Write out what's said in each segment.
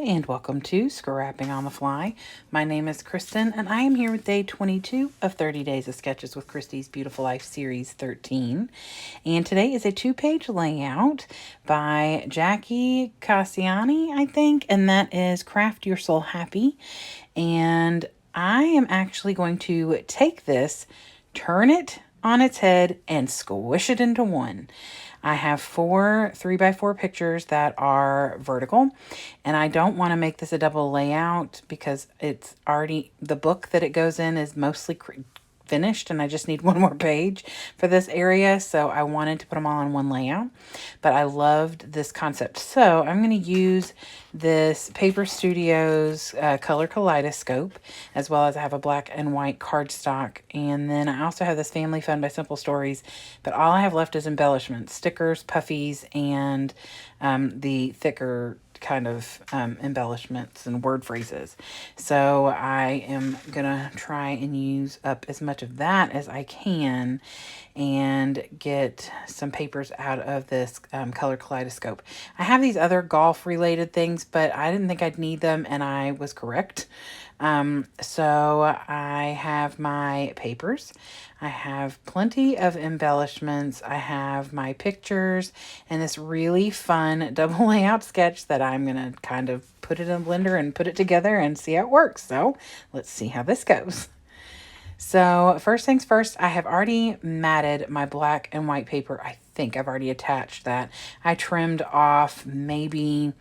and welcome to Scrapping on the Fly. My name is Kristen and I am here with day 22 of 30 Days of Sketches with Christy's Beautiful Life Series 13. And today is a 2-page layout by Jackie Casciani, I think, and that is Craft Your Soul Happy. And I am actually going to take this, turn it on its head, and squish it into one. I have 4 3x4 pictures that are vertical, and I don't want to make this a double layout because it's already, the book that it goes in is mostly finished and I just need one more page for this area, so I wanted to put them all on one layout, but I loved this concept. So I'm going to use this Paper Studios color kaleidoscope, as well as I have a black and white cardstock, and then I also have this Family Fun by Simple Stories, but all I have left is embellishments, stickers, puffies, and the thicker kind of embellishments and word phrases. So I am gonna try and use up as much of that as I can and get some papers out of this color kaleidoscope. I have these other golf related things, but I didn't think I'd need them, and I was correct. So I have my papers, I have plenty of embellishments, I have my pictures, and this really fun double layout sketch that I'm going to kind of put it in a blender and put it together and see how it works. So let's see how this goes. So first things first, I have already matted my black and white paper. I think I've already attached that. I trimmed off maybe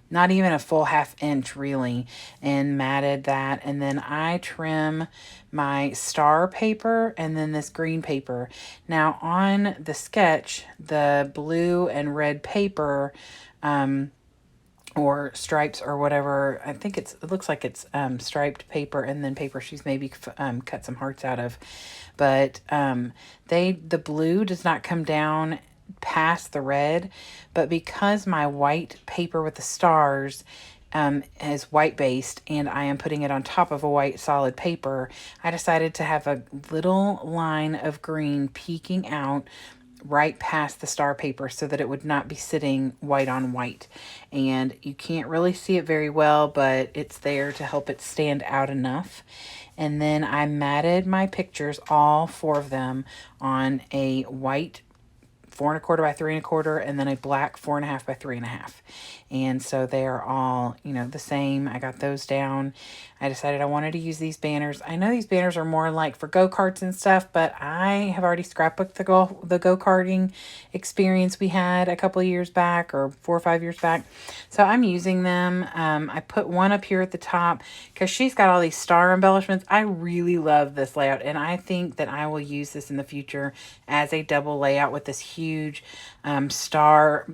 not even a full 1/2 inch really, and matted that. And then I trim my star paper and then this green paper. Now on the sketch, the blue and red paper, or stripes or whatever, I think it looks like it's striped paper, and then paper she's maybe cut some hearts out of. But the blue does not come down past the red, but because my white paper with the stars is white based and I am putting it on top of a white solid paper, I decided to have a little line of green peeking out right past the star paper so that it would not be sitting white on white. And you can't really see it very well, but it's there to help it stand out enough. And then I matted my pictures, all 4 of them, on a white 4 1/4 by 3 1/4, and then a black 4 1/2 by 3 1/2. And so they are all, the same. I got those down. I decided I wanted to use these banners. I know these banners are more like for go-karts and stuff, but I have already scrapbooked the go-karting experience we had a couple of years back, or 4 or 5 years back. So I'm using them. I put one up here at the top because she's got all these star embellishments. I really love this layout, and I think that I will use this in the future as a double layout with this huge star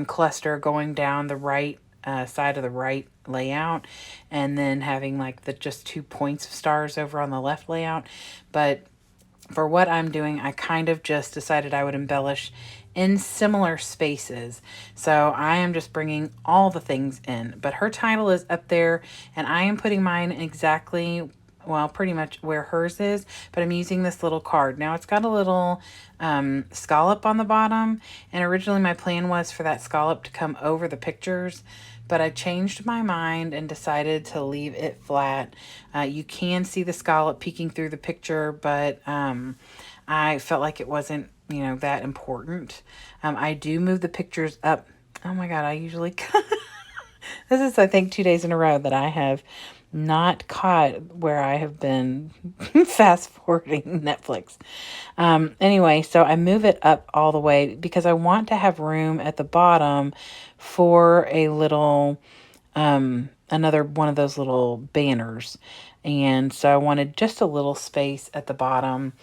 cluster going down the right side of the right layout, and then having like the just 2 points of stars over on the left layout. But for what I'm doing, I kind of just decided I would embellish in similar spaces. So I am just bringing all the things in, but her title is up there, and I am putting mine exactly, well, pretty much where hers is, but I'm using this little card. Now it's got a little scallop on the bottom, and originally my plan was for that scallop to come over the pictures, but I changed my mind and decided to leave it flat. You can see the scallop peeking through the picture, but I felt like it wasn't, that important. I do move the pictures up. Oh my God, I usually... This is, I think, 2 days in a row that I have not caught where I have been fast forwarding Netflix. Anyway, so I move it up all the way because I want to have room at the bottom for a little, another one of those little banners. And so I wanted just a little space at the bottom,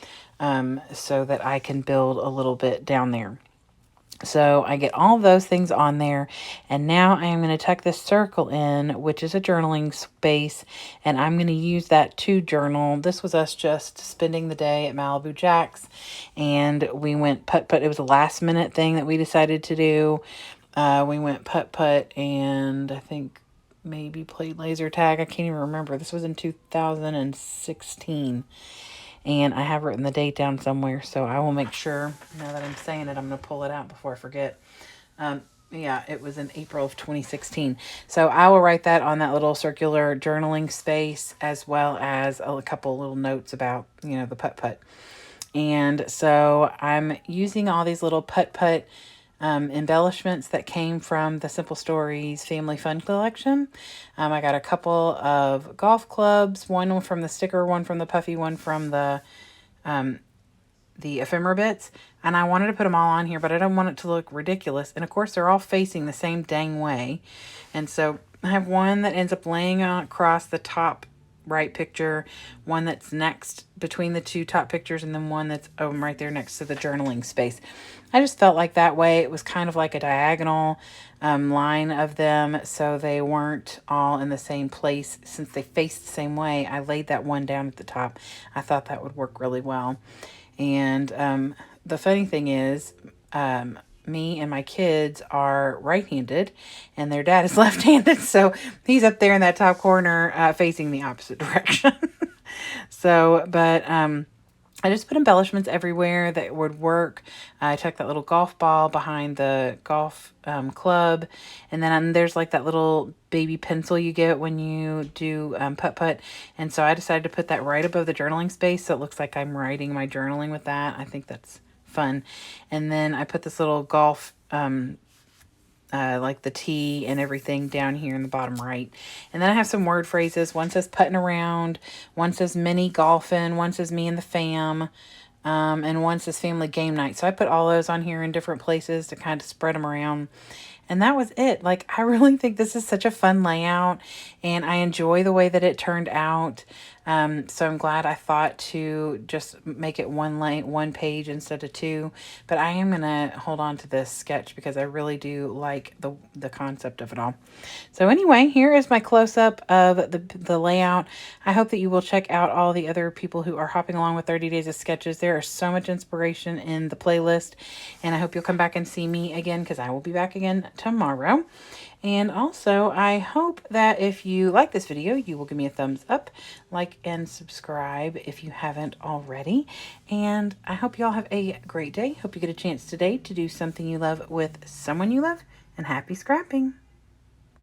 so that I can build a little bit down there. So I get all those things on there, and now I am going to tuck this circle in, which is a journaling space, and I'm going to use that to journal. This was us just spending the day at Malibu Jack's, and we went putt-putt. It was a last minute thing that we decided to do. We went putt-putt, and I think maybe played laser tag. I can't even remember. This was in 2016. And I have written the date down somewhere, so I will make sure, now that I'm saying it, I'm going to pull it out before I forget. Yeah, it was in April of 2016. So I will write that on that little circular journaling space, as well as a couple little notes about, the putt-putt. And so I'm using all these little putt-putt embellishments that came from the Simple Stories Family Fun Collection. I got a couple of golf clubs, one from the sticker, one from the puffy, one from the ephemera bits, and I wanted to put them all on here, but I don't want it to look ridiculous. And of course, they're all facing the same dang way. And so I have one that ends up laying across the top right picture, one that's next between the two top pictures, and then one that's right there next to the journaling space. I just felt like that way it was kind of like a diagonal line of them, so they weren't all in the same place. Since they faced the same way, I laid that one down at the top. I thought that would work really well. And the funny thing is, me and my kids are right-handed and their dad is left-handed. So he's up there in that top corner facing the opposite direction. So, but I just put embellishments everywhere that would work. I took that little golf ball behind the golf club. And then there's like that little baby pencil you get when you do putt-putt. And so I decided to put that right above the journaling space, so it looks like I'm writing my journaling with that. I think that's fun. And then I put this little golf like the T and everything down here in the bottom right. And then I have some word phrases. One says putting around, one says mini golfing, one says me and the fam, and one says family game night. So I put all those on here in different places to kind of spread them around. And that was it. Like, I really think this is such a fun layout, and I enjoy the way that it turned out. So I'm glad I thought to just make it one page instead of two. But I am going to hold on to this sketch because I really do like the concept of it all. So anyway, here is my close-up of the layout. I hope that you will check out all the other people who are hopping along with 30 Days of Sketches. There is so much inspiration in the playlist, and I hope you'll come back and see me again, because I will be back again tomorrow. And also, I hope that if you like this video, you will give me a thumbs up, like, and subscribe if you haven't already. And I hope you all have a great day. Hope you get a chance today to do something you love with someone you love, and happy scrapping.